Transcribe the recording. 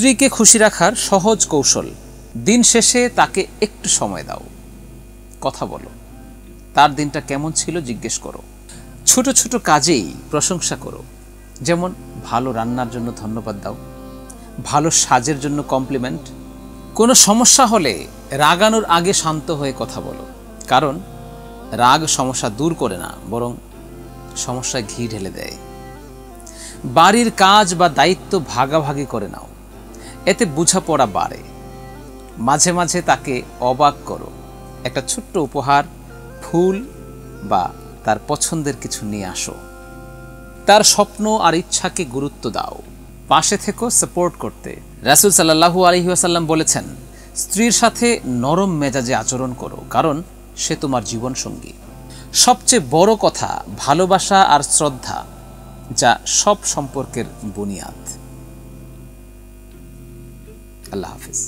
স্ত্রীকে খুশি রাখার সহজ কৌশল, দিন শেষে তাকে একটু সময় দাও, কথা বলো, তার দিনটা কেমন ছিল জিজ্ঞেস করো। ছোট ছোট কাজেই প্রশংসা করো, যেমন ভালো রান্নার জন্য ধন্যবাদ দাও, ভালো সাজের জন্য কমপ্লিমেন্ট। কোনো সমস্যা হলে রাগানোর আগে শান্ত হয়ে কথা বলো, কারণ রাগ সমস্যা দূর করে না, বরং সমস্যায় ঘি ঢেলে দেয়। বাড়ির কাজ বা দায়িত্ব ভাগাভাগি করে নাও, এতে বোঝাপড়া বাড়ে। মাঝে মাঝে তাকে অবাক করো, একটা ছোট্ট উপহার, ফুল বা তার পছন্দের কিছু নিয়ে আসো। তার স্বপ্ন আর ইচ্ছাকে গুরুত্ব দাও, পাশে থেকো সাপোর্ট করতে। রাসূল সাল্লাল্লাহু আলাইহি ওয়াসাল্লাম বলেছেন, স্ত্রীর সাথে নরম মেজাজে আচরণ করো, কারণ সে তোমার জীবন সঙ্গী। সবচেয়ে বড় কথা ভালোবাসা আর শ্রদ্ধা, যা সব সম্পর্কের বুনিয়াদ। আল্লাহ হাফিজ।